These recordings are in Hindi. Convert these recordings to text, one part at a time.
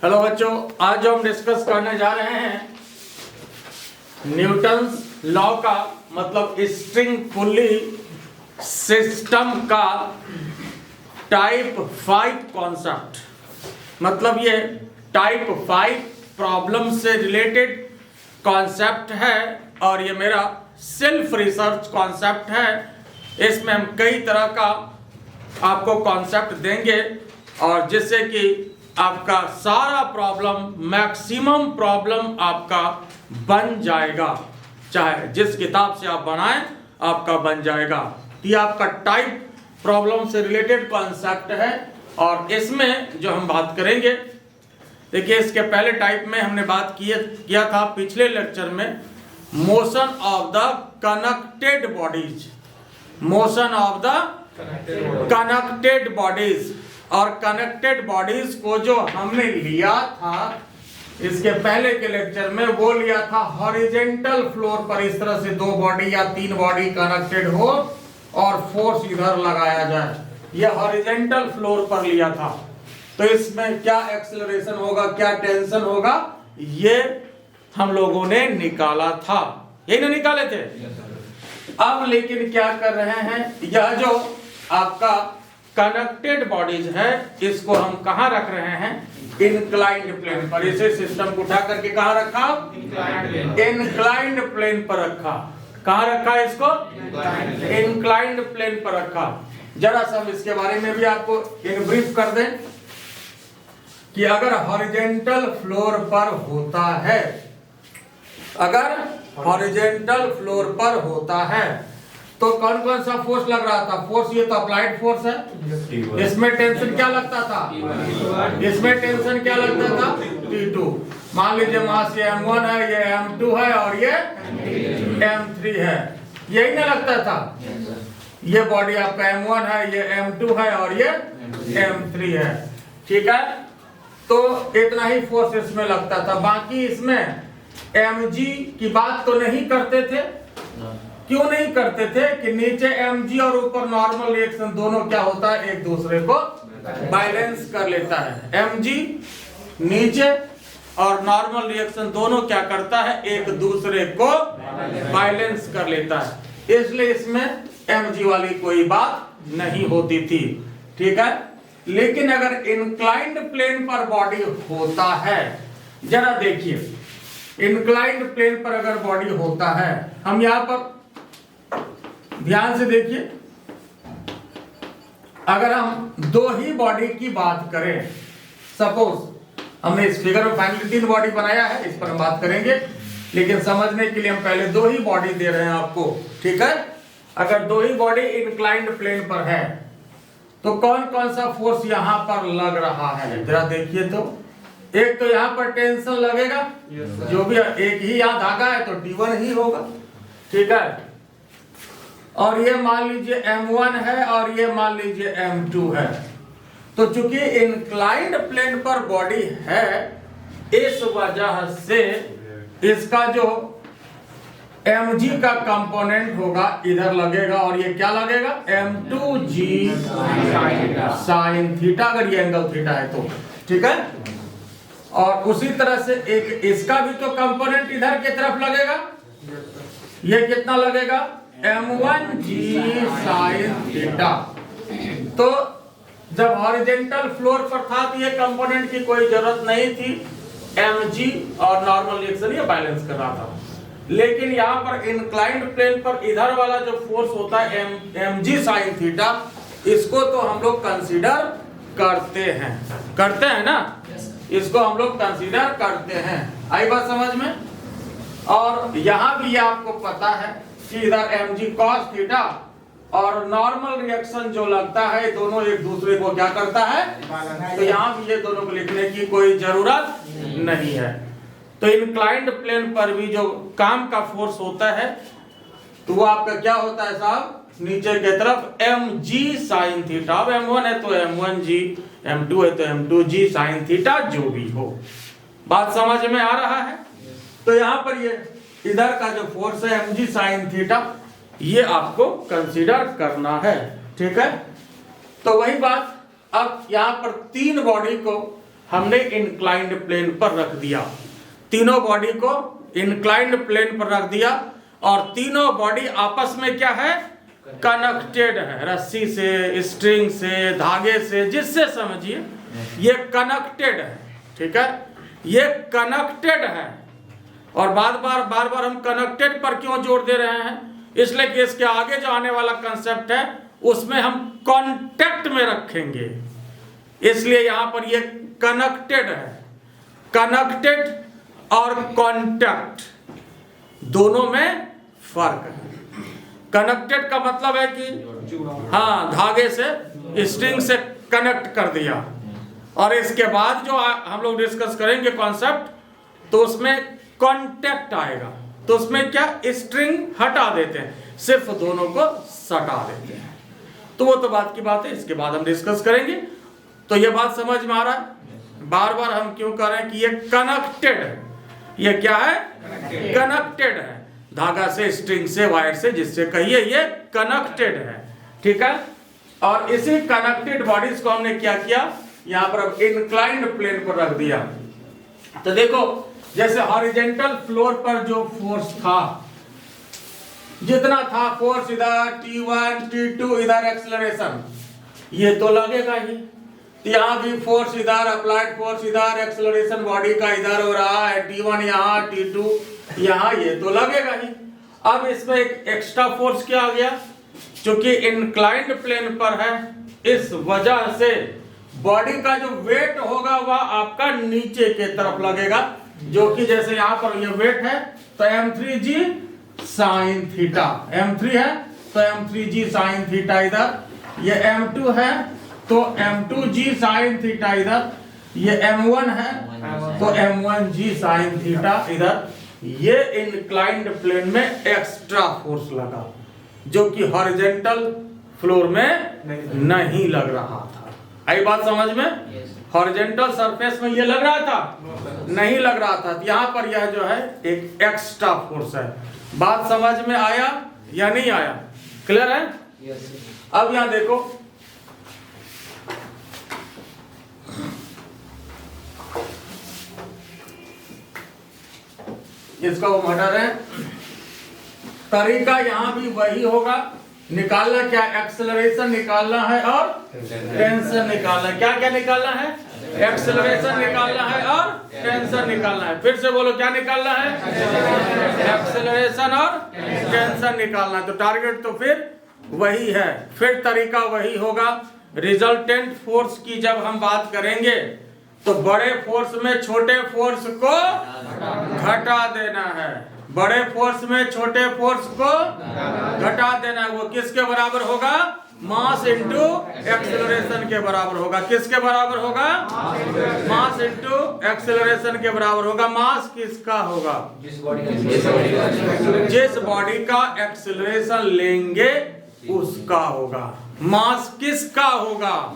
हेलो बच्चों, आज हम डिस्कस करने जा रहे हैं न्यूटन्स लॉ का मतलब स्ट्रिंग पुली सिस्टम का टाइप 5 कॉन्सेप्ट। मतलब ये टाइप 5 प्रॉब्लम से रिलेटेड कॉन्सेप्ट है और ये मेरा सेल्फ रिसर्च कॉन्सेप्ट है। इसमें हम कई तरह का आपको कॉन्सेप्ट देंगे और जिससे कि आपका सारा प्रॉब्लम मैक्सिमम प्रॉब्लम आपका बन जाएगा, चाहे जिस किताब से आप बनाएं आपका बन जाएगा। ये आपका टाइप प्रॉब्लम से रिलेटेड कॉन्सेप्ट है और इसमें जो हम बात करेंगे, देखिए इसके पहले टाइप में हमने बात किया था पिछले लेक्चर में motion of the connected bodies, motion of the connected bodies. और कनेक्टेड बॉडीज को जो हमने लिया था इसके पहले के लेक्चर में, वो लिया था हॉरिजेंटल फ्लोर पर। इस तरह से 2 बॉडी या 3 बॉडी कनेक्टेड हो और फोर्स इधर लगाया जाए, ये हॉरिजेंटल फ्लोर पर लिया था। तो इसमें क्या एक्सेलरेशन होगा, क्या टेंशन होगा, ये हम लोगों ने निकाला था, यही ना निकाले थे। अब लेकिन क्या कर रहे हैं, यह जो आपका कनेक्टेड बॉडीज है इसको हम कहां रख रहे हैं, इंक्लाइंड प्लेन पर। इसे सिस्टम को उठा करके कहां रखा, इंक्लाइंड प्लेन पर रखा। कहां रखा इसको, इंक्लाइंड प्लेन पर रखा। जरा सा इसके बारे में भी आपको इन ब्रीफ कर दें कि अगर हॉरिजेंटल फ्लोर पर होता है, अगर हॉरिजेंटल फ्लोर पर होता है तो कौन कौन सा फोर्स लग रहा था। फोर्स ये तो अप्लाइड फोर्स है, इसमें टेंशन क्या लगता था, इसमें टेंशन क्या लगता था, T2। मान लीजिए वहां से M1 है, ये M2 है और ये M3 है, यही ना लगता था। ये बॉडी आपका M1 है, ये M2 है और ये M3 है, ठीक है। तो इतना ही फोर्स इसमें लगता था। बाकी इसमें mg की बात तो नहीं करते थे। क्यों नहीं करते थे कि नीचे mg और ऊपर नॉर्मल रिएक्शन दोनों क्या होता है, एक दूसरे को बैलेंस कर लेता है। mg नीचे और नॉर्मल रिएक्शन दोनों क्या करता है, एक दूसरे को बैलेंस कर लेता है, इसलिए इसमें mg वाली कोई बात नहीं होती थी, ठीक है। लेकिन अगर इंक्लाइंड प्लेन पर बॉडी होता है, जरा देखिए इंक्लाइंड प्लेन पर अगर बॉडी होता है, हम यहां पर ध्यान से देखिए, अगर हम 2 ही बॉडी की बात करें, सपोज हमने इस फिगर में फाइनली 3 बॉडी बनाया है, इस पर हम बात करेंगे, लेकिन समझने के लिए हम पहले 2 ही बॉडी दे रहे हैं आपको, ठीक है। अगर 2 ही बॉडी इंक्लाइंड प्लेन पर है तो कौन कौन सा फोर्स यहां पर लग रहा है, जरा देखिए। तो एक तो यहां पर टेंशन लगेगा, जो भी एक ही यहां धागा है तो T1 ही होगा, ठीक है। और ये मान लीजिए M1 है और ये मान लीजिए M2 है। तो चूंकि इंक्लाइंड प्लेन पर बॉडी है, इस वजह से इसका जो mg का कंपोनेंट होगा इधर लगेगा और ये क्या लगेगा, m2g साइन थीटा, अगर ये एंगल थीटा है तो, ठीक है। और उसी तरह से एक इसका भी तो कंपोनेंट इधर की तरफ लगेगा, ये कितना लगेगा, m1g साइन थीटा। तो जब हॉरिजेंटल फ्लोर पर था तो ये कंपोनेंट की कोई जरूरत नहीं थी, mg और नॉर्मल रिएक्शन ये बैलेंस कर रहा था। लेकिन यहाँ पर इंक्लाइंड प्लेन पर इधर वाला जो फोर्स होता है mg साइन थीटा, इसको तो हम लोग कंसीडर करते हैं ना, इसको हम लोग कंसीडर करते हैं। आई बात समझ में। और यहाँ भी ये आपको पता है कि इधर mg cos थीटा और नॉर्मल रिएक्शन जो लगता है दोनों एक दूसरे को क्या करता है, तो यहाँ भी ये दोनों को लिखने की कोई जरूरत नहीं है। तो इंक्लाइंड प्लेन पर भी जो काम का फोर्स होता है तो वो आपका क्या होता है साहब, नीचे की तरफ mg साइन थीटा। अब m1 है तो m1g, m2 है तो m2g साइन थीटा, जो भी हो। बात समझ में आ रहा है। तो यहाँ पर ये इधर का जो फोर्स है mg साइन थीटा, ये आपको कंसीडर करना है, ठीक है। तो वही बात, अब यहाँ पर 3 बॉडी को हमने इंक्लाइंड प्लेन पर रख दिया, तीनों बॉडी को इंक्लाइंड प्लेन पर रख दिया और तीनों बॉडी आपस में क्या है, कनेक्टेड है, रस्सी से, स्ट्रिंग से, धागे से, जिससे समझिए ये कनेक्टेड है। ठीक है, ये कनेक्टेड है। और बार बार हम कनेक्टेड पर क्यों जोर दे रहे हैं, इसलिए कि इसके आगे जो आने वाला कंसेप्ट है उसमें हम कांटेक्ट में रखेंगे, इसलिए यहां पर ये कनेक्टेड है। कनेक्टेड और कांटेक्ट दोनों में फर्क है। कनेक्टेड का मतलब है कि हाँ, धागे से, स्ट्रिंग से कनेक्ट कर दिया, और इसके बाद जो हम लोग डिस्कस करेंगे कॉन्सेप्ट, तो उसमें कांटेक्ट आएगा, तो उसमें क्या, स्ट्रिंग हटा देते हैं, सिर्फ दोनों को सटा देते हैं। तो वो तो बात की बात है, इसके बाद हम डिस्कस करेंगे। तो ये बात समझ में आ रहा है, बार बार हम क्यों कर रहे हैं कि ये कनेक्टेड है। ये क्या है, कनेक्टेड है, धागा से, स्ट्रिंग से, वायर से, जिससे कहिए ये कनेक्टेड है। ठीक है, और इसी कनेक्टेड बॉडीज को हमने क्या किया, यहां पर इंक्लाइंड प्लेन पर रख दिया। तो देखो, जैसे हॉरिजॉन्टल फ्लोर पर जो फोर्स था, जितना था फोर्स, इधर T1 T2, इधर एक्सेलरेशन, ये तो लगेगा ही। यहाँ भी फोर्स इधर, अप्लाइड फोर्स इधर, एक्सेलरेशन बॉडी का इधर हो रहा है, T1 यहाँ, T2 यहाँ, ये तो लगेगा ही। अब इसमें एक एक्स्ट्रा फोर्स क्या आ गया, क्योंकि इंक्लाइंड प्लेन पर है, इस वजह से बॉडी का जो वेट होगा वह आपका नीचे के तरफ लगेगा, जो कि जैसे यहाँ पर ये वेट है तो m3g साइन थीटा, m3 है तो m3g साइन थीटा इधर, ये m2 है तो m2g साइन थीटा इधर, ये m1 है तो m1g साइन थीटा इधर। ये इंक्लाइंड प्लेन में एक्स्ट्रा फोर्स लगा, जो कि हॉरिजॉन्टल फ्लोर में नहीं लग रहा था। आई बात समझ में? हॉरिजॉन्टल सरफेस में ये लग रहा था, नहीं लग रहा था। यहाँ पर यह जो है एक एक्स्ट्रा फोर्स है। बात समझ में आया या नहीं आया? क्लियर है? अब यहाँ देखो, इसका वो हटा रहे हैं, तरीका यहाँ भी वही होगा, निकालना क्या, एक्सेलरेशन निकालना है और टेंशन निकालना है। क्या क्या निकालना है? एक्सेलरेशन निकालना है और टेंशन निकालना है। फिर से बोलो, क्या निकालना है? एक्सेलरेशन और टेंशन निकालना है। तो टारगेट तो फिर वही है, फिर तरीका वही होगा। रिजल्टेंट फोर्स की जब हम बात करेंगे तो बड़े फोर्स में छोटे फोर्स को घटा देना है, बड़े फोर्स में छोटे फोर्स को घटा देना है। वो किसके बराबर होगा? मास इनटू एक्सेलरेशन के बराबर होगा। किसके बराबर होगा? मास इनटू एक्सेलरेशन के बराबर होगा। मास किसका होगा? जिस बॉडी का एक्सेलरेशन लेंगे उसका होगा। मास किसका होगा?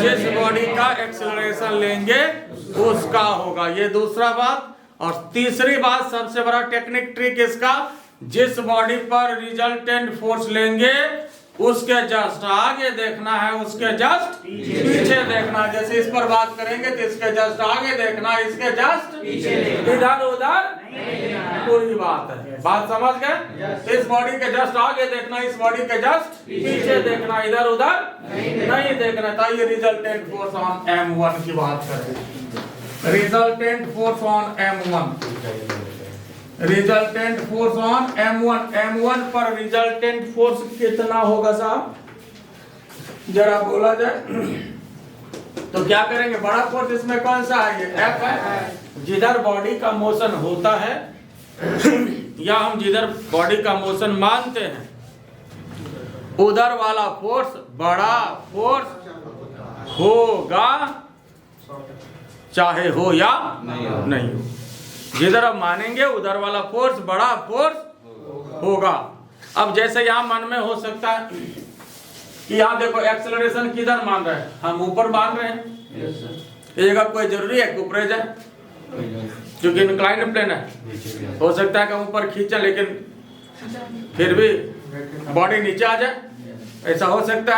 जिस बॉडी का एक्सेलरेशन लेंगे उसका होगा। ये दूसरा बात। और तीसरी बात, सबसे बड़ा टेक्निक ट्रिक इसका, जिस बॉडी पर रिजल्टेंट फोर्स लेंगे उसके जस्ट आगे देखना है, उसके जस्ट पीछे देखना। जैसे इस पर बात करेंगे तो इसके जस्ट आगे देखना, इसके जस्ट इधर उधर पूरी बात है। बात समझ गए? इस बॉडी के जस्ट आगे देखना, इस बॉडी के जस्ट पीछे देखना, इधर उधर नहीं देखना। तो ये रिजल्टेंट फोर्स ऑन M1 की बात करें। Resultant force on M1, resultant force on M1, M1 पर रिजल्टेंट फोर्स कितना होगा साहब, जरा बोला जाए तो क्या करेंगे? बड़ा फोर्स इसमें कौन सा है? ये F है। जिधर बॉडी का मोशन होता है या हम जिधर बॉडी का मोशन मानते हैं, उधर वाला फोर्स बड़ा फोर्स होगा, चाहे हो या नहीं हो। जिधर हम मानेंगे उधर वाला फोर्स बड़ा फोर्स होगा। अब जैसे यहाँ मन में हो सकता है कि यहाँ देखो, एक्सेलरेशन किधर मान रहे हैं? हम ऊपर मान रहे हैं। ये जगह कोई जरूरी है कि ऊपर जाए, क्योंकि इंक्लाइंड प्लेन है। हो सकता है कि हम ऊपर खींचे लेकिन फिर भी बॉडी नीचे आ जाए, ऐसा हो सकता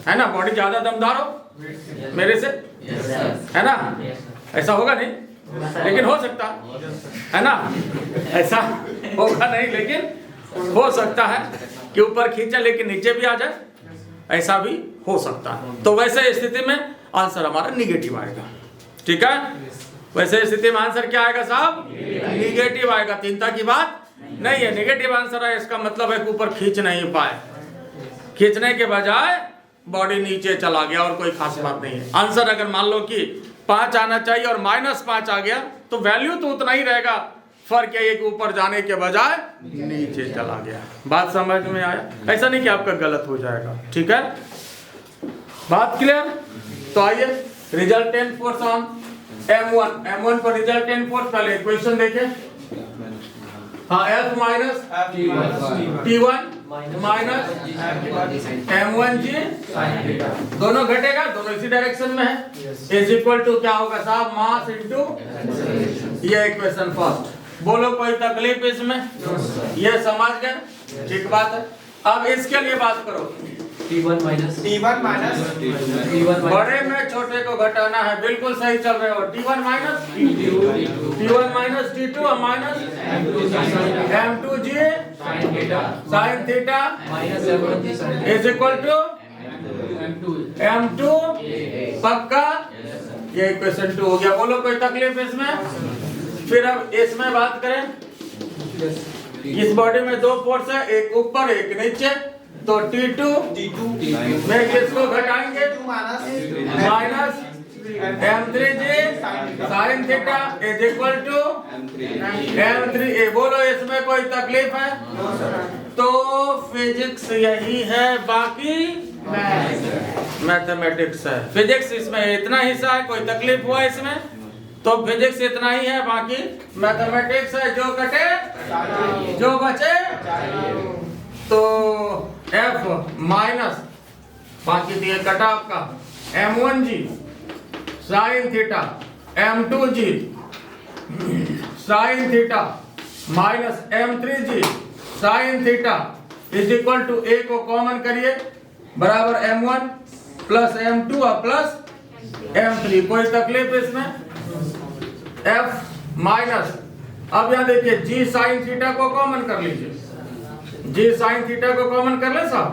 है ना? बॉडी ज्यादा दमदार हो मेरे से, है ना? ऐसा होगा नहीं, लेकिन हो सकता है ना? ऐसा होगा नहीं, लेकिन हो सकता है कि ऊपर खींचा लेकिन नीचे भी आ जाए, ऐसा भी हो सकता है। तो वैसे स्थिति में आंसर हमारा निगेटिव आएगा। ठीक है, वैसे स्थिति में आंसर क्या आएगा साहब? निगेटिव आएगा। चिंता की बात नहीं है, निगेटिव आंसर है। इसका मतलब है कि ऊपर खींच नहीं पाए, खींचने के बजाय बॉडी नीचे चला गया और कोई खास बात नहीं है। आंसर अगर मान लो कि 5 आना चाहिए और -5 आ गया तो वैल्यू तो उतना ही रहेगा, फर्क यह है कि ऊपर जाने के बजाय नीचे चला गया। बात समझ में आया? ऐसा नहीं कि आपका गलत हो जाएगा। ठीक है, बात क्लियर? तो आइए रिजल्टेंट फोर्स ऑन M1 पर रिजल्टेंट फोर्स पहले इक्वेशन देखें। हाँ, F minus T1 minus M1G, दोनों घटेगा, दोनों इसी डायरेक्शन में है, इज इक्वल टू क्या होगा साहब? मास इनटू, ये इक्वेशन फर्स्ट। बोलो कोई तकलीफ इसमें? ये समझ गए? ठीक बात है। अब इसके लिए बात करो। T1 माइनस बड़े में छोटे को घटाना है, बिल्कुल सही चल रहे हो। T1 माइनस T2 और minus M2G sine theta is equal to M2, पक्का? ये इक्वेशन 2 हो गया। बोलो कोई तकलीफ इसमें? फिर अब इसमें बात करें, इस बॉडी में 2 फोर्स है, एक ऊपर एक नीचे, तो T2 में किसको घटाएंगे? Minus M3G sine theta is equal to M3A। बोलो इसमें कोई तकलीफ है? तो फिजिक्स यही है, बाकी मैथमेटिक्स है। फिजिक्स इसमें इतना हिस्सा है, कोई तकलीफ हुआ इसमें? तो फिजिक्स इतना ही है, बाकी मैथमेटिक्स है। जो कटे जो बचे, तो F माइनस, बाकी दिए कटा आपका M1G sine theta, M2G sine theta minus M3G sine theta is equal to A को कॉमन करिए, बराबर M1 प्लस M2 और प्लस M3। कोई तकलीफ इसमें? F माइनस, अब यहां देखिए G साइन थीटा को कॉमन कर लीजिए, G साइन थीटा को कॉमन कर ले साहब,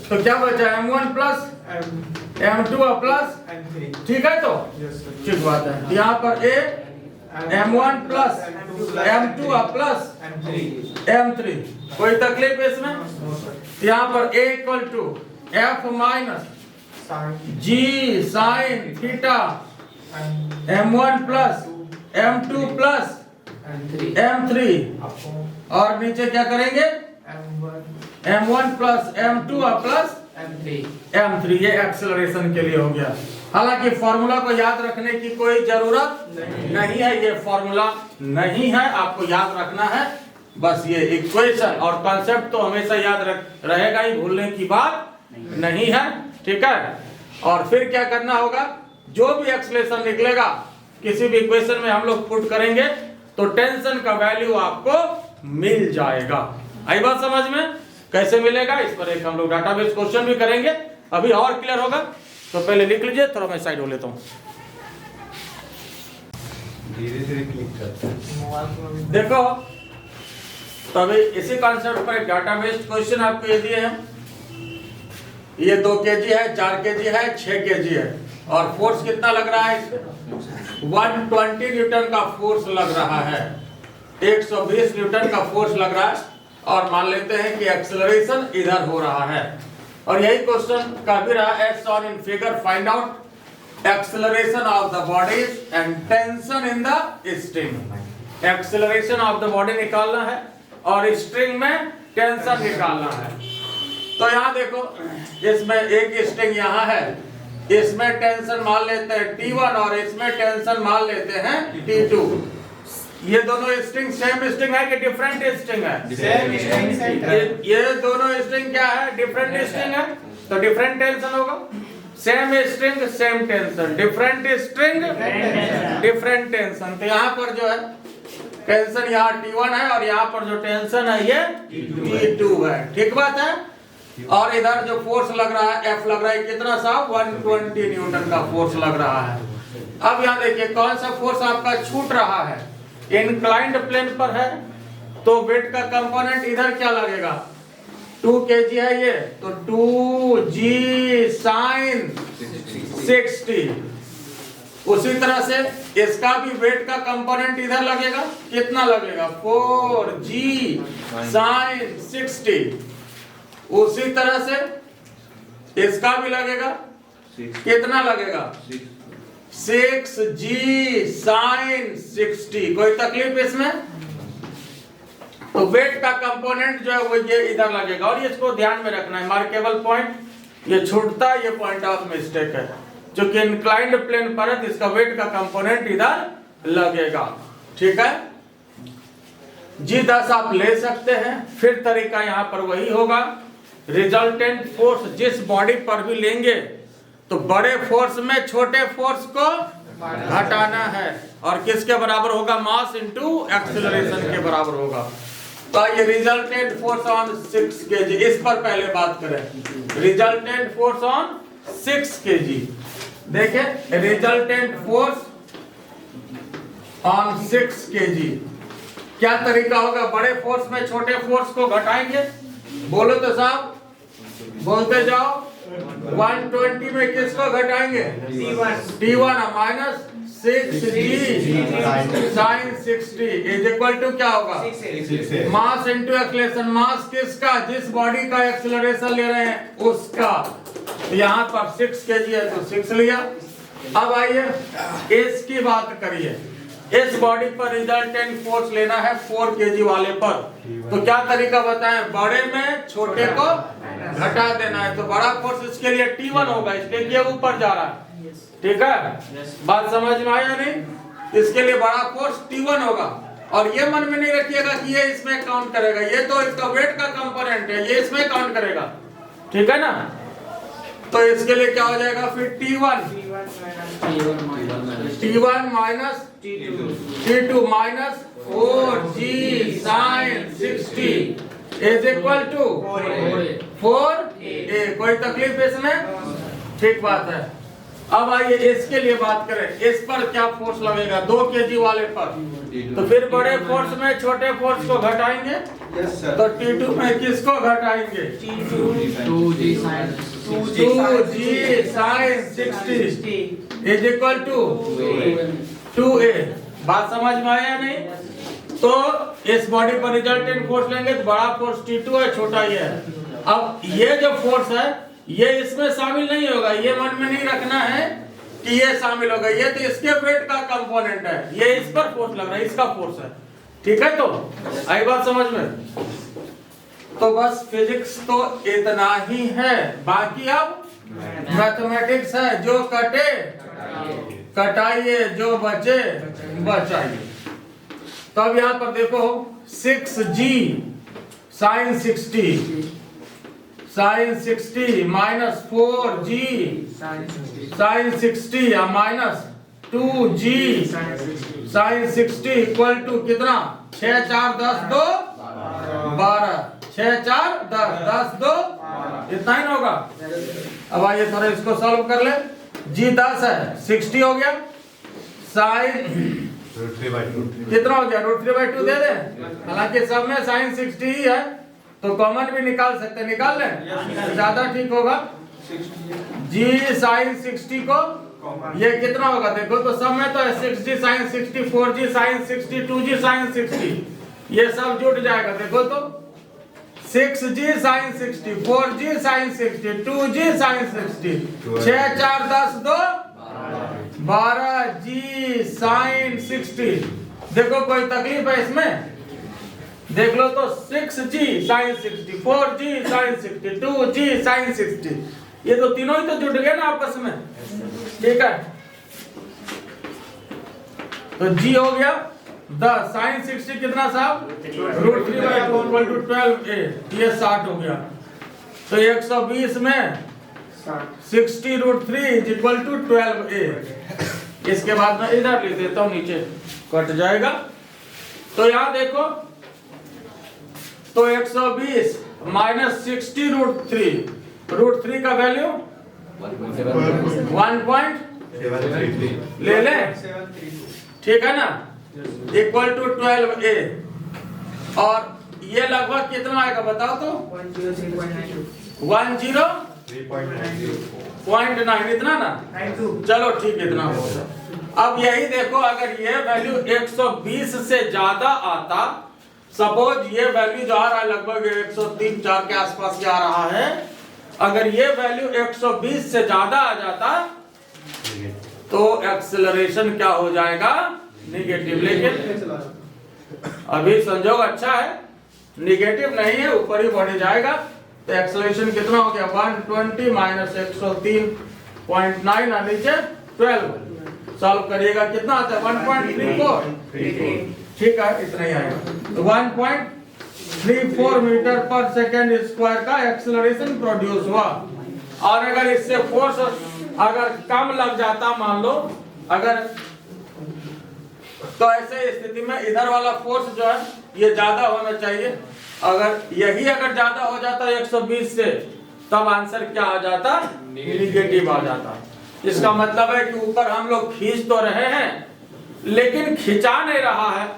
तो क्या बचा? M1 प्लस M2 और प्लस, ठीक है? तो ठीक बात है। यहाँ पर A M1 प्लस M2 और प्लस M3। कोई तकलीफ इसमें? यहाँ पर A equal to F minus G sine theta M1 plus M2 plus M3, और नीचे क्या करेंगे? M1 प्लस M2 और प्लस M3। ये एक्सेलरेशन के लिए हो गया। हालांकि फॉर्मूला को याद रखने की कोई जरूरत नहीं है, ये फॉर्मूला नहीं है, आपको याद रखना है बस ये इक्वेशन, और कॉन्सेप्ट तो हमेशा याद रहेगा ही, भूलने की बात नहीं है। ठीक है, और फिर क्या करना होगा? जो भी एक्सेलरेशन निकलेगा किसी भी इक्वेशन में हम लोग पुट करेंगे तो टेंशन का वैल्यू आपको मिल जाएगा। आई बात समझ में? कैसे मिलेगा, इस पर एक हम लोग डाटाबेस क्वेश्चन भी करेंगे, अभी और क्लियर होगा। तो पहले लिख लीजिए, थोड़ा मैं साइड हो लेता हूँ। धीरे-धीरे क्लिक करते हैं। देखो, तो अभी इसी कॉन्सेप्ट पर एक डाटाबेस क्वेश्चन आपको ये दिए हैं। ये 2 kg है, 4 kg है, 6 kg है, और फोर्स कितना लग रहा है इसमें? 120 न्यूटन का फोर्स लग रहा है, 120 न्यूटन का फोर्स लग रहा है, और मान लेते हैं कि एक्सेलरेशन इधर हो रहा है। और यही क्वेश्चन का भी रहा, as shown in figure find out acceleration of the bodies and tension in the string. Acceleration of the body निकालना है और स्ट्रिंग में टेंशन निकालना है। तो यहाँ देखो, इसमें एक स्ट्रिंग यहाँ है, इसमें टेंशन मान लेते हैं T1 और इसमें टेंशन मान लेते हैं T2। ये दोनों स्ट्रिंग सेम स्ट्रिंग है कि डिफरेंट स्ट्रिंग है? Same string. ये दोनों स्ट्रिंग क्या है? डिफरेंट स्ट्रिंग है, तो डिफरेंट टेंशन होगा। Same string same tension, different string different tension. तो यहाँ पर जो है टेंशन यहाँ T1 है और यहाँ पर जो टेंशन है ये T2 है। ठीक बात है? और इधर जो फोर्स लग रहा है F लग रहा है कितना साहब 120 न्यूटन का फोर्स लग रहा है। अब यहाँ देखिए कौन सा फोर्स आपका छूट रहा है, इंक्लाइंड प्लेन पर है तो वेट का कंपोनेंट इधर क्या लगेगा 2 kg है ये तो 2g sin 60। उसी तरह से इसका भी वेट का कंपोनेंट इधर लगेगा, कितना लगेगा 4g sin 60। उसी तरह से इसका भी लगेगा, कितना लगेगा 6g sin 60। कोई तकलीफ इसमें? तो वेट का कंपोनेंट जो है वो ये इधर लगेगा और इसको ध्यान में रखना है, मार्केबल पॉइंट ये छूटता है, ये पॉइंट ऑफ मिस्टेक है। जो कि इंक्लाइंड प्लेन पर है इसका वेट का कंपोनेंट इधर लगेगा, ठीक है। G10 आप ले सकते हैं, फिर तरीका यहाँ पर वही होगा, रिजल्टेंट फोर्स जिस बॉडी पर भी लेंगे तो बड़े फोर्स में छोटे फोर्स को घटाना है और किसके बराबर होगा मास इनटू एक्सीलरेशन के बराबर होगा। तो ये रिजल्टेंट फोर्स ऑन 6 kg, इस पर पहले बात करें। रिजल्टेंट फोर्स ऑन 6 kg, देखें रिजल्टेंट फोर्स ऑन 6 kg क्या तरीका होगा, बड़े फोर्स में छोटे फोर्स को घटाएंगे। बोलो तो साहब, बोलते जाओ। 120 में किसको घटाएंगे T1 minus 6g sin 60 is equal to क्या होगा मास इनटू एक्सीलरेशन। मास किसका, जिस बॉडी का एक्सीलरेशन ले रहे हैं उसका। यहाँ पर 6 kg है तो 6 लिया। अब आइए इसकी बात करिए, इस बॉडी पर रिजल्टेंट फोर्स लेना है 4 kg वाले पर, तो क्या तरीका बताएं, बड़े में छोटे को घटा देना है। तो बड़ा फोर्स इसके लिए T1 होगा, इसलिए ये ऊपर जा रहा है, ठीक है। बात समझ में आया नहीं? इसके लिए बड़ा फोर्स T1 होगा और ये मन में नहीं रखिएगा कि ये इसमें काउंट करेगा, ये तो इसका वेट का कंपोनेंट है, ये इसमें काउंट करेगा, ठीक है ना। तो इसके लिए क्या हो जाएगा फिर T1 minus T2 minus 4g sin 60 is equal to 4a। कोई तकलीफ इसमें? ठीक बात है। अब आइए इसके लिए बात करें, इस पर क्या फोर्स लगेगा 2 kg वाले पर, तो फिर बड़े फोर्स में छोटे फोर्स को घटाएंगे। तो T2 में किसको घटाएंगे 2g sin 60 is equal to 2a। बात समझ में आया नहीं? तो इस बॉडी पर रिजल्टेंट फोर्स लेंगे तो बड़ा फोर्स T2 है, छोटा ये है। अब ये जो फोर्स है ये इसमें शामिल नहीं होगा, ये मन में नहीं रखना है कि ये शामिल होगा, ये तो इसके वेट का कंपोनेंट है, ये इस पर फोर्स लग रहा है, इसका फोर्स है, ठीक है। तो आई बात समझ में? तो बस फिजिक्स तो इतना ही है, बाकी अब मैथमेटिक्स है, जो कटे कटाइए, जो बचे बचाइए। तो अब यहाँ पर देखो 6g sin 60 minus 4g sin 60 minus 2g sin 60 equal to कितना 6 4 10 2 12 6 4 10 10 2 इतना ही होगा। अब आइए थोड़ा इसको सॉल्व कर ले। g 10 है 60 हो गया, sin कितना हो गया √3/2 दे दे, हालांकि सब में sin 60 ही है तो कॉमन भी निकाल सकते, निकाल लें ज्यादा ठीक होगा। g sin 60 को ये कितना होगा देखो तो सब में तो 6g sin 60 4g sin 60 2g sin 60 ये सब जुट जाएगा। देखो तो 6g sin 60 4g sin 60 2g sin 60 6 4 10 2 12g sin 60। देखो कोई तकलीफ है इसमें? देख लो तो 6g sin 60 4g sin 60 2g sin 60 ये तो तीनों ही तो जुट गए ना आपस में, ठीक है। तो g हो गया 10 sin 60 कितना साहब √3/2 इक्वल टू 12a, ये 60 हो गया। तो 120 में 60 √3 इज इक्वल टू 12a। इसके बाद मैं इधर लिख देता हूं, नीचे कट जाएगा। तो यहां देखो तो 120 माइनस 60√3, √3 का वैल्यू 1.7 ले लें, ठीक है ना, इक्वल टू 12a। और ये लगभग कितना आएगा बताओ तो? 103.9, इतना ना, चलो ठीक, इतना होगा। अब यही देखो, अगर ये वैल्यू 120 से ज्यादा आता, सपोज ये वैल्यू जो आ रहा है लगभग 103-4 के आसपास के आ रहा है, अगर ये वैल्यू 120 से ज्यादा आ जाता तो एक्सेलरेशन क्या हो जाएगा? निगेटिव। लेकिन अभी संजोग अच्छा है, निगेटिव नहीं है, ऊपर ही बढ़ जाएगा। तो एक्सेलरेशन कितना हो गया? 120 माइनस 103.9 नीचे 12। सॉल्व करिएगा कितना आता है? 1.34। ठीक है, इतना ही आएगा। तो 1.34 मीटर पर सेकेंड स्क्वायर का एक्सेलरेशन प्रोड्यूस हुआ। और अगर इससे फोर्स अगर कम लग जाता, मान लो अगर, तो ऐसे स्थिति में इधर वाला फोर्स जो है ये ज्यादा होना चाहिए। अगर यही अगर ज्यादा हो जाता 120 से, तब आंसर क्या आ जाता? निगेटिव आ जाता। इसका मतलब है कि ऊपर हम लोग खींच तो रहे हैं, लेकिन खिंचा नहीं रहा है,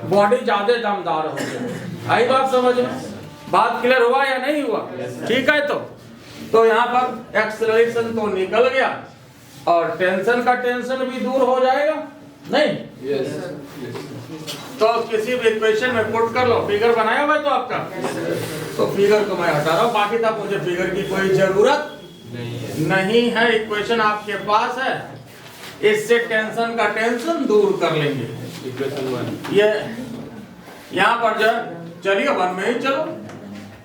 बॉडी ज्यादा दमदार हो गया। आई बात समझ में? बात क्लियर हुआ या नहीं हुआ? ठीक है, तो यहाँ पर एक्सेलरेशन तो निकल गया और टेंशन का टेंशन भी दूर हो जाएगा, नहीं? Yes. तो किसी भी इक्वेशन में पुट कर लो। फिगर बनाया हुआ है तो आपका, तो फिगर को मैं हटा रहा हूँ, बाकी तक मुझे फिगर की कोई जरूरत नहीं है। इक्वेशन आपके पास है, इससे टेंशन का टेंशन दूर कर लेंगे। Equation 1. ये यहाँ पर जो चलिए 1 में ही चलो,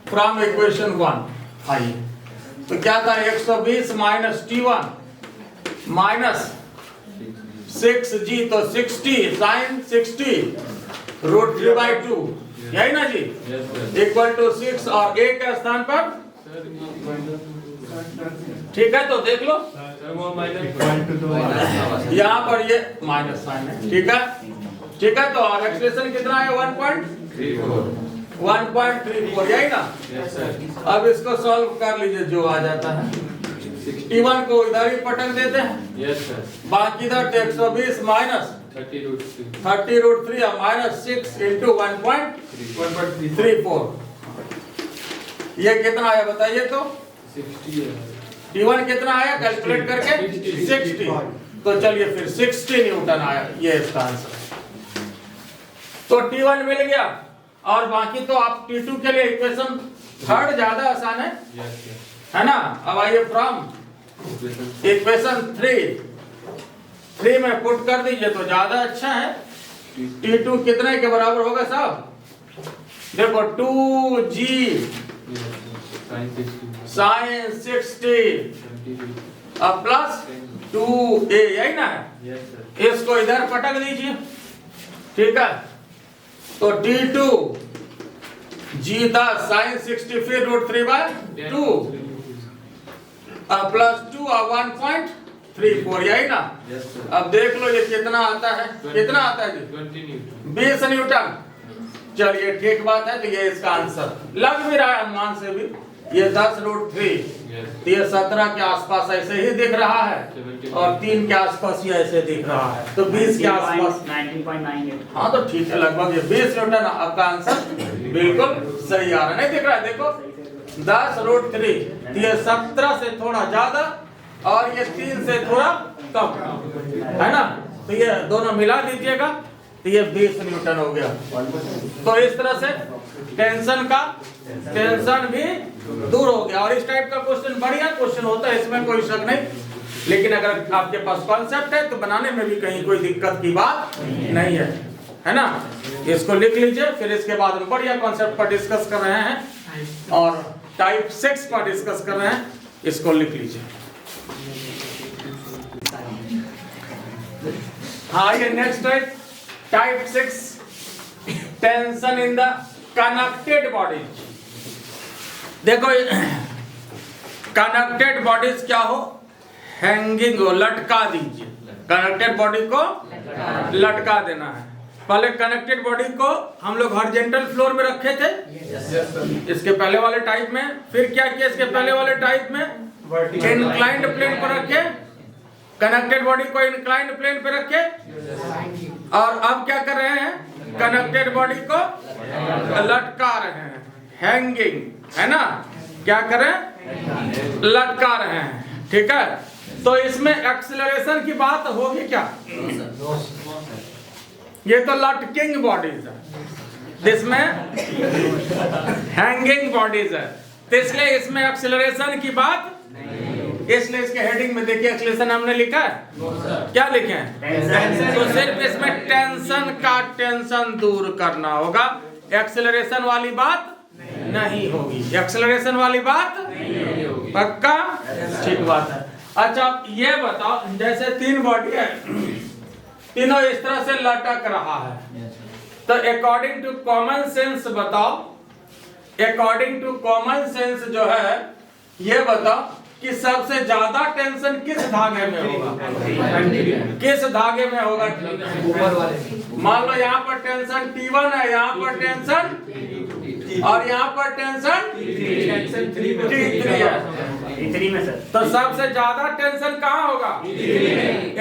फ्रॉम इक्वेशन 1 आइए। तो क्या था? 120 माइनस T1 माइनस 6g, तो 60 साइन 60 √3/2, यही ना जी, इक्वल टू 6 और a के स्थान पर, ठीक है। तो देख लो यहाँ पर ये माइनस साइन है, ठीक है, ठीक है। तो और एक्सप्रेशन कितना है? 1.34, यही ना। अब इसको सॉल्व कर लीजिए, जो आ जाता है। T1 को इधर ही पटक देते हैं, बाकी इधर 120 माइनस 30√3 और माइनस 6 इंटू 1.34, ये कितना आया बताइए तो? 60 है। T1 कितना आया कैलकुलेट करके? 60। तो चलिए फिर 60 न्यूटन आया, ये इसका आंसर। तो T1 मिल गया, और बाकी तो आप T2 के लिए इक्वेशन थर्ड ज्यादा आसान है ना। अब आइए फ्रॉम इक्वेशन 3 में पुट कर दीजिए तो ज्यादा अच्छा है। T2 कितने के बराबर होगा साहब? देखो 2g साइन 60 अब प्लस 2a, यही ना है। इसको इधर पटक दीजिए, ठीक है। तो T2 g था साइन 60 फिर √3/2 प्लस 2 और 1.34, यही ना। अब देख लो ये कितना आता है? कितना आता है जी? 20 न्यूटन। चलिए ठीक बात है, तो ये इसका आंसर लग भी रहा है अनुमान से भी। ये 10√3, तो ये 17 के आसपास ऐसे ही दिख रहा है, और 3 के आसपास ये ऐसे दिख रहा है, तो 20 के आसपास 19.98। हाँ, तो ठीक है, लगभग ये 20 न्यूटन आपका आंसर बिल्कुल सही आ रहा है। नहीं दिख रहा है? देखो 10√3, ये 17 से थोड़ा ज्यादा और ये 3 से थोड़ा कम, है ना। तो ये दोनों मिला दीजिएगा, तो ये 20 न्यूटन हो गया। तो इस तरह से टेंशन भी दूर हो गया। और इस टाइप का क्वेश्चन बढ़िया क्वेश्चन होता है, इसमें कोई शक नहीं। लेकिन अगर आपके पास कॉन्सेप्ट है तो बनाने में भी कहीं कोई दिक्कत की बात नहीं है ना। इसको लिख लीजिए, फिर इसके बाद हम बढ़िया कॉन्सेप्ट पर डिस्कस कर रहे हैं और टाइप 6 पर डिस्कस कर रहे हैं, इसको लिख लीजिए। हाँ, ये नेक्स्ट है type 6, tension in the connected bodies. देखो कनेक्टेड बॉडीज क्या हो, हैंगिंग हो, लटका दीजिए। कनेक्टेड बॉडी को लटका देना है। पहले कनेक्टेड बॉडी को हम लोग हॉरिजॉन्टल फ्लोर में रखे थे इसके पहले वाले टाइप में। फिर क्या किया इसके पहले वाले टाइप में, इंक्लाइंड प्लेन पर रखे, कनेक्टेड बॉडी को इंक्लाइंड प्लेन पे रखे। और अब क्या कर रहे हैं, कनेक्टेड बॉडी को लटका रहे हैं, हैंगिंग, है ना, क्या करें, लटका रहे हैं, ठीक है। तो इसमें एक्सीलरेशन की बात होगी क्या, ये तो लटकिंग बॉडीज है, इसमें हैंगिंग बॉडीज है, तो इसलिए इसमें एक्सीलरेशन की बात, इसलिए इसके हेडिंग में देखिए एक्सीलरेशन हमने लिखा है, क्या लिखे हैं, तो सिर्फ इसमें टेंशन का टेंशन दूर करना होगा, एक्सीलरेशन वाली बात नहीं होगी, एक्सीलरेशन वाली बात पक्का, ठीक बात है। अच्छा ये बताओ, जैसे 3 बॉडी है, तीनों इस तरह से लटक रहा है, तो अकॉर्डिंग टू कॉमन सेंस बताओ, अकॉर्डिंग टू कॉमन सेंस जो है ये बताओ कि सबसे ज्यादा टेंशन किस धागे में होगा, किस धागे में होगा, ऊपर वाले। मान लो यहाँ पर टेंशन T1 है, यहाँ पर टेंशन और यहाँ पर टेंशन T3 है, तो सबसे ज्यादा टेंशन कहाँ होगा,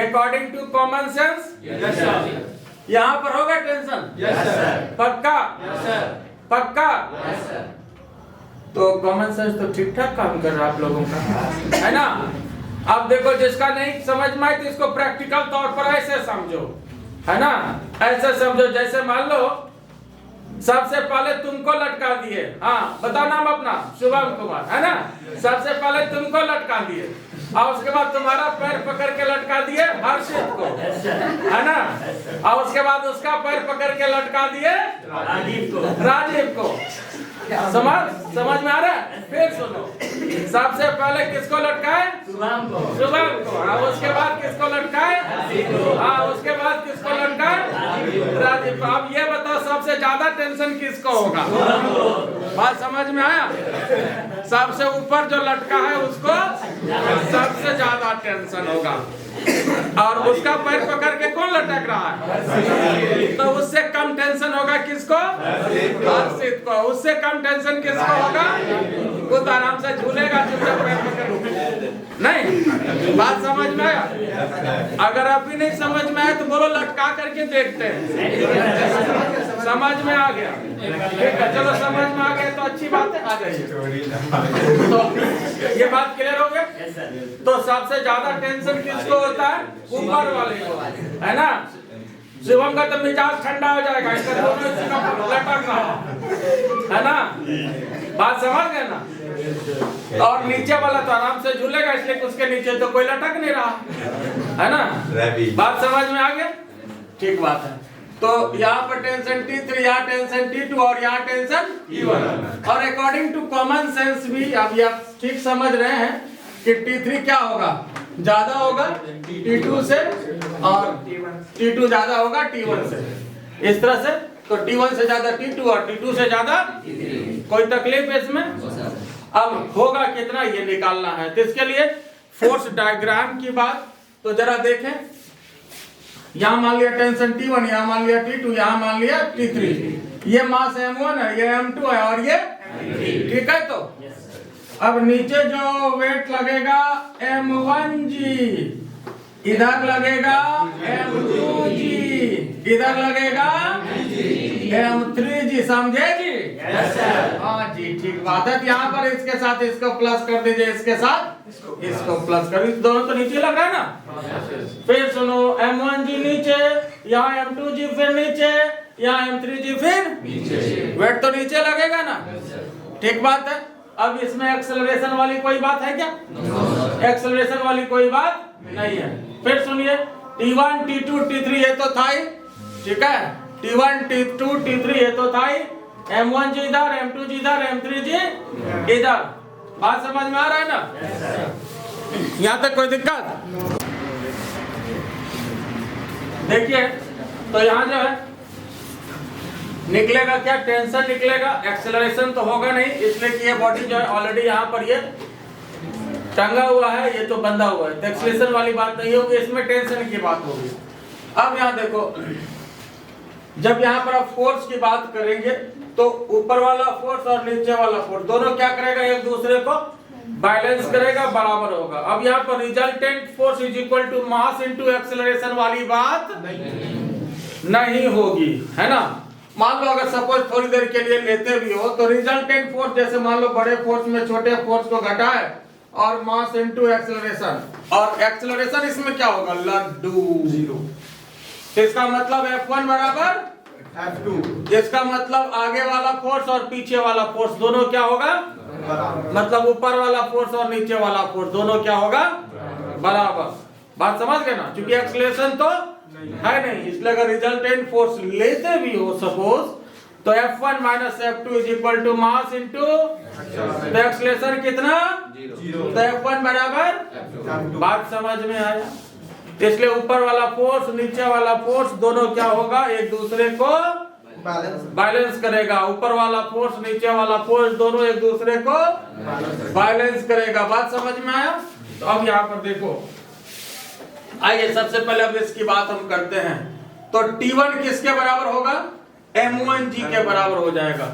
अकॉर्डिंग टू कॉमन सेंस यहाँ पर होगा टेंशन, पक्का, पक्का। तो कॉमन सेंस तो ठीक ठाक काम कर रहा है आप लोगों का, है ना। अब देखो जिसका नहीं समझ में आए तो इसको प्रैक्टिकल तौर पर ऐसे समझो, है ना, ऐसे समझो। जैसे मान लो सबसे पहले तुमको लटका दिए, हाँ बताओ नाम अपना, शुभम कुमार, है ना, सबसे पहले तुमको लटका दिए और उसके बाद तुम्हारा पैर पकड़ के लटका दिए हर्षित को, है ना, और उसके बाद उसका पैर पकड़ के लटका दिए राजीव को। समझ में आ रहा है, फिर सुनो, सबसे पहले किसको लटकाए, शुभम को, हाँ उसके बाद किसको लटकाए, हाँ उसके बाद किसको लटकाए, राजीव को। अब ये बताओ सबसे ज्यादा टेंशन किसको होगा, बात समझ में आया, सबसे ऊपर जो लटका है उसको सबसे ज्यादा टेंशन होगा, और उसका पैर पकड़ के कौन लटक रहा है, तो उससे कम टेंशन होगा किसको, हर्षित को, उससे कम टेंशन किसको होगा, वो तो आराम से झूलेगा चुपचाप पैर पकड़, नहीं, बात समझ में आया। अगर अभी नहीं समझ में आया तो बोलो लटका करके देखते हैं, समझ में आ गया, ठीक है, चलो समझ में आ गया तो अच्छी बात है, आ जाइए। तो ये बात क्लियर हो गया, तो सबसे ज्यादा टेंशन किसको होता है, ऊपर वाले को, है ना। शिवम का तो मिजाज ठंडा हो जाएगा, इसका दोनों लटक रहा है ना, बात समझ गए ना। और नीचे वाला तो आराम से झूलेगा, इसलिए उसके नीचे तो कोई लटक नहीं रहा, है ना, बात समझ में आ गया, ठीक बात है। तो यहाँ पर टेंशन T3, यहाँ टेंशन T2 और यहाँ टेंशन T1, और अकॉर्डिंग टू कॉमन सेंस भी अभी आप ठीक समझ रहे हैं कि T3 क्या होगा, ज्यादा होगा T2 से, और T2 ज्यादा होगा T1 से, इस तरह से। तो T1 से ज्यादा T2 और T2 से ज्यादा, कोई तकलीफ है इसमें। अब होगा कितना ये निकालना है, तो इसके लिए फोर्स डायग्राम की बात तो जरा देखें। यहाँ मान लिया टेंशन T1, यहाँ मान लिया T2, यहाँ मान लिया T3, ये मास M1 है, ये M2 है और ये, ठीक है। तो अब नीचे जो वेट लगेगा M1G, इधर लगेगा M2G, इधर लगेगा M3G, समझे जी, हाँ जी, ठीक बात है। यहाँ पर इसके साथ इसको प्लस कर दीजिए, इसके साथ इसको प्लस कर दीजिए, दोनों तो नीचे लग रहा है ना। फिर सुनो, M1G नीचे, यहाँ M2G फिर नीचे, यहाँ M3G फिर नीचे, वेट तो नीचे लगेगा ना, ठीक बात है। अब इसमें एक्सेलरेशन वाली कोई बात है क्या, एक्सेलरेशन वाली कोई बात नहीं है। फिर सुनिए, T1 T2 T3 ये तो था ही, ठीक है, T1 T2 T3 ये तो था ही, M1G इधर, M2G इधर, M3G इधर, बात समझ में आ रहा है ना, यहाँ तक कोई दिक्कत। देखिए तो यहाँ जो है निकलेगा क्या, टेंशन निकलेगा, एक्सेलरेशन तो होगा नहीं, इसलिए कि ये बॉडी जो है ऑलरेडी यहाँ पर ये टंगा हुआ है, ये तो बंधा हुआ है, तो एक्सेलरेशन वाली बात नहीं होगी, इसमें टेंशन की बात होगी। अब यहाँ देखो जब यहाँ पर आप फोर्स की बात करेंगे तो ऊपर वाला फोर्स और नीचे वाला फोर्स दोनों क्या करेगा, एक दूसरे को बैलेंस करेगा, बराबर होगा। अब यहाँ पर resultant force is equal to mass into acceleration वाली बात नहीं होगी, है ना। मान लो अगर सपोज थोड़ी देर के लिए लेते भी हो तो रिजल्टेंट फोर्स जैसे मान लो बड़े फोर्स में छोटे फोर्स को घटाए और मास इनटू एक्सेलरेशन, और एक्सेलरेशन इसमें क्या होगा, लड्डू जीरो। इसका मतलब F1 बराबर F2। इसका मतलब आगे वाला फोर्स और पीछे वाला फोर्स दोनों क्या होगा, मतलब ऊपर वाला फोर्स और नीचे वाला फोर्स दोनों क्या होगा, बराबर। बात समझ गए ना, क्योंकि एक्सेलरेशन तो है नहीं, इसलिए अगर रिजल्टेंट फोर्स लेते भी हो सपोज तो F1 minus F2 is equal to mass into, तो एक्सेलरेशन कितना, तो F1 बराबर। बात समझ में आया। इसलिए ऊपर वाला फोर्स नीचे वाला फोर्स दोनों क्या होगा, एक दूसरे को बैलेंस करेगा। ऊपर वाला फोर्स नीचे वाला फोर्स दोनों एक दूसरे को बैलेंस करेगा। बात समझ में आया। तो अब यहाँ पर देखो, आइए सबसे पहले अब इसकी बात हम करते हैं। तो T1 किसके बराबर होगा, M1G के बराबर हो जाएगा।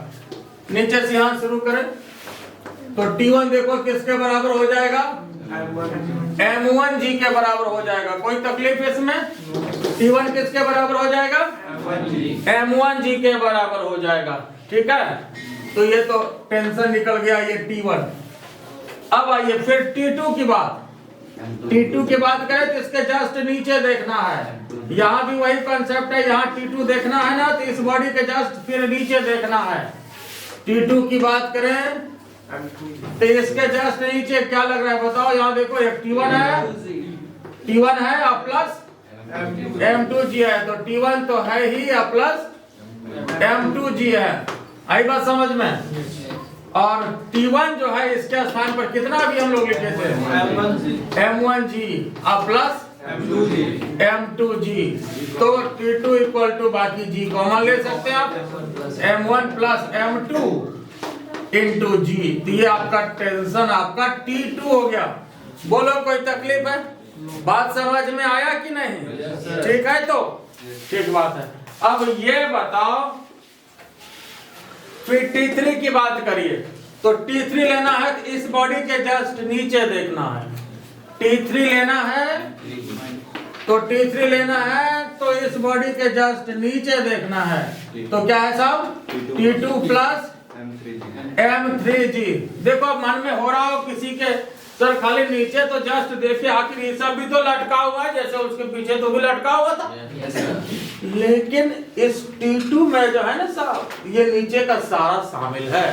नीचे से यहां शुरू करें तो T1 देखो किसके बराबर हो जाएगा, M1G के बराबर हो जाएगा। कोई तकलीफ इसमें, T1 किसके बराबर हो जाएगा, M1G के बराबर हो जाएगा। ठीक है, तो ये तो टेंशन निकल गया, ये T1। अब आइए फिर T2 की बात। T2 की बात करें तो इसके जस्ट नीचे देखना है। यहाँ भी वही कॉन्सेप्ट है, यहाँ T2 देखना है ना, तो इस बॉडी के जस्ट फिर नीचे देखना है। T2 की बात करें तो इसके जस्ट नीचे क्या लग रहा है बताओ, यहाँ देखो एक T1 है, T1 है और प्लस M2G है। तो T1 तो है ही और प्लस M2G है। आई बात समझ में। और T1 जो है इसके स्थान पर कितना भी हम लोग लिखे थे, M1G और प्लस M2G। तो T2 इक्वल टू बाकी G कॉमन ले सकते हैं आप, M1 plus M2 into G। तो ये आपका टेंशन आपका T2 हो गया। बोलो कोई तकलीफ है, बात समझ में आया कि नहीं, ठीक है। तो ठीक बात है। अब ये बताओ फिर T3 की बात करिए। तो T3 लेना है तो इस बॉडी के जस्ट नीचे देखना है। T3 लेना है तो T3 लेना है तो इस बॉडी के जस्ट नीचे देखना है। तो क्या है साहब, T2 प्लस M3G। देखो मन में हो रहा हो किसी के, सर खाली नीचे तो जस्ट देखिए, आखिर ये सब भी तो लटका हुआ है, जैसे उसके पीछे तो भी लटका हुआ था। लेकिन इस T2 में जो है ना साहब, ये नीचे का सारा शामिल है।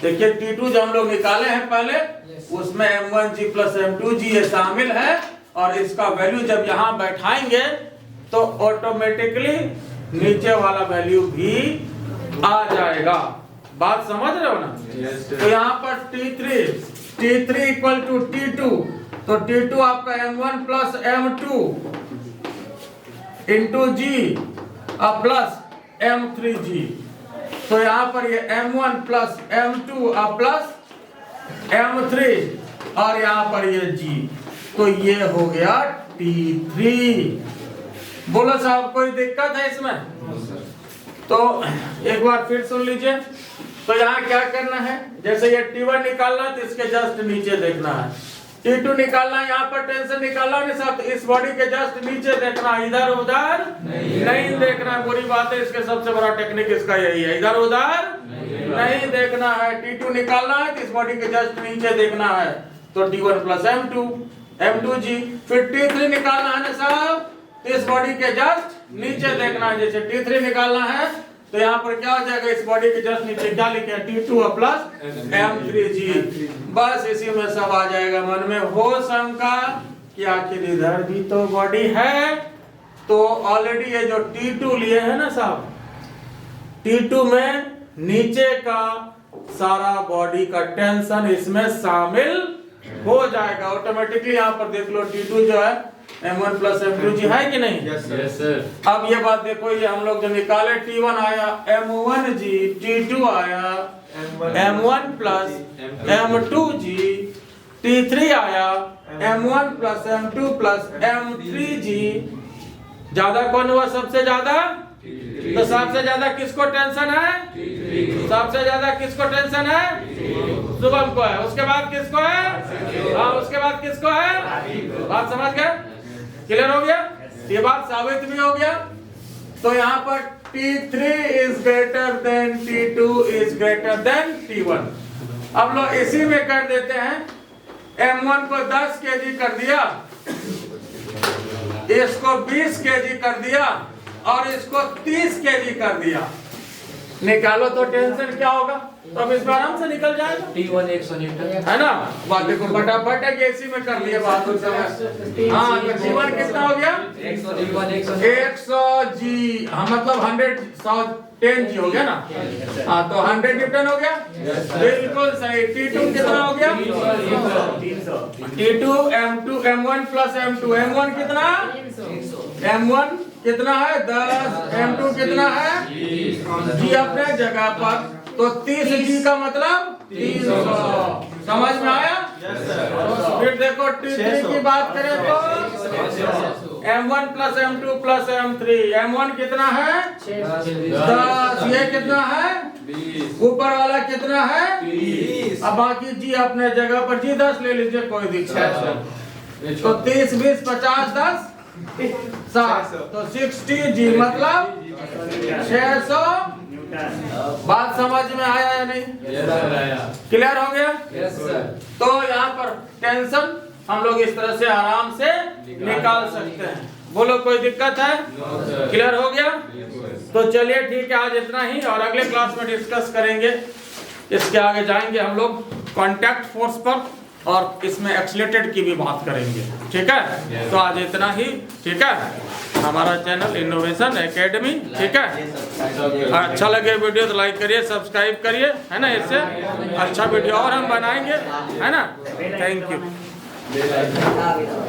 देखिए T2 जो हम लोग निकाले हैं पहले, उसमें M1G प्लस M2G ये शामिल है। और इसका वैल्यू जब यहाँ बैठाएंगे तो ऑटोमेटिकली नीचे वाला वैल्यू भी आ जाएगा। बात समझ रहे हो ना। तो यहाँ पर T3 इक्वल टू T2, तो T2 आपका M1 plus M2 into G और प्लस M3G। तो यहाँ पर ये M1 प्लस M2 और प्लस M3 और यहाँ पर ये G। तो ये हो गया T3। बोलो साहब कोई दिक्कत है इसमें? तो एक बार फिर सुन लीजिए। तो यहाँ क्या करना है, जैसे ये T1 निकालना है तो इसके जस्ट नीचे देखना है। T2 निकालना है, यहाँ पर टेंशन निकालना नहीं साहब, इस बॉडी के जस्ट नीचे देखना है, इधर उधर नहीं देखना है। बुरी बात है, इसके सबसे बड़ा टेक्निक इसका यही है, इधर उधर नहीं देखना है। T2 निकालना है तो इस बॉडी के जस्ट नीचे देखना है। तो T1 प्लस M2G। फिर T3 निकालना है ना साहब, तो इस बॉडी के जस्ट नीचे देखना है। जैसे T3 निकालना है तो यहाँ पर क्या हो जाएगा, इस बॉडी के जस्ट नीचे क्या लिखे हैं, T2 प्लस M3G। बस इसी में सब आ जाएगा। मन में हो शंका कि आखिर इधर भी तो बॉडी है, तो ऑलरेडी ये जो T2 लिए है ना साहब, T2 में नीचे का सारा बॉडी का टेंशन इसमें शामिल हो जाएगा ऑटोमेटिकली। यहाँ पर देख लो T2 जो है M1 प्लस M2G है कि नहीं? Yes sir. अब ये बात देखो, ये हम लोग जो निकाले T1 आया M1G, T2 आया M1 प्लस M2G, T3 आया M1 plus M2 plus M3G। ज्यादा कौन हुआ सबसे ज्यादा? तो सबसे ज्यादा किसको टेंशन है? सबसे ज्यादा किसको टेंशन है? शुभम को है। उसके बाद किसको है? हाँ, उसके बाद किसको है? बात समझ गए? क्लियर हो गया? ये बात साबित भी हो गया। तो यहाँ पर T3 is greater than T2 is greater than T1। अब लोग इसी में कर देते हैं। M1 को 10 kg कर दिया, इसको 20 kg कर दिया और इसको 30 kg कर दिया। निकालो तो टेंशन क्या होगा? तो अब इसमें आराम से निकल जाएगा। T1 100 न्यूटन है ना? बात देखो फटाफट है कि इसी में कर लिए बात उस समय। हाँ, तो G1 कितना हो गया? 100 G। हाँ, मतलब 110 G हो गया ना? हाँ, तो 100 न्यूटन हो गया। बिल्कुल सही। T2 कितना हो गया? T2 M2 M1 plus M2। M1 कितना? M1 कितना है? 10। M2 कितना है? G अपने जगह पर। तो 30 G का मतलब 300। समझ में आया? फिर देखो T3 की बात करें तो M1 plus M2 plus M3। M1 कितना है? 10। ये कितना है? ऊपर वाला कितना है? 20। अब बाकी G अपने जगह पर। G 10 ले लीजिए, कोई दिक्कत नहीं। तो 30 20 50 10 60। तो 60 G मतलब 600। बात समझ में आया या नहीं? क्लियर हो गया? तो यहाँ पर टेंशन हम लोग इस तरह से आराम से निकाल सकते हैं। बोलो, कोई दिक्कत है? क्लियर हो गया? तो चलिए ठीक है, आज इतना ही और अगले क्लास में डिस्कस करेंगे। इसके आगे जाएंगे हम लोग कांटेक्ट फोर्स पर और इसमें एक्सीलरेटेड की भी बात करेंगे। ठीक है? तो आज इतना ही। ठीक है? हमारा चैनल इनोवेशन एकेडमी। ठीक है? अच्छा लगे वीडियो तो लाइक करिए, सब्सक्राइब करिए, है ना? इससे अच्छा वीडियो और हम बनाएंगे, है ना? Thank you.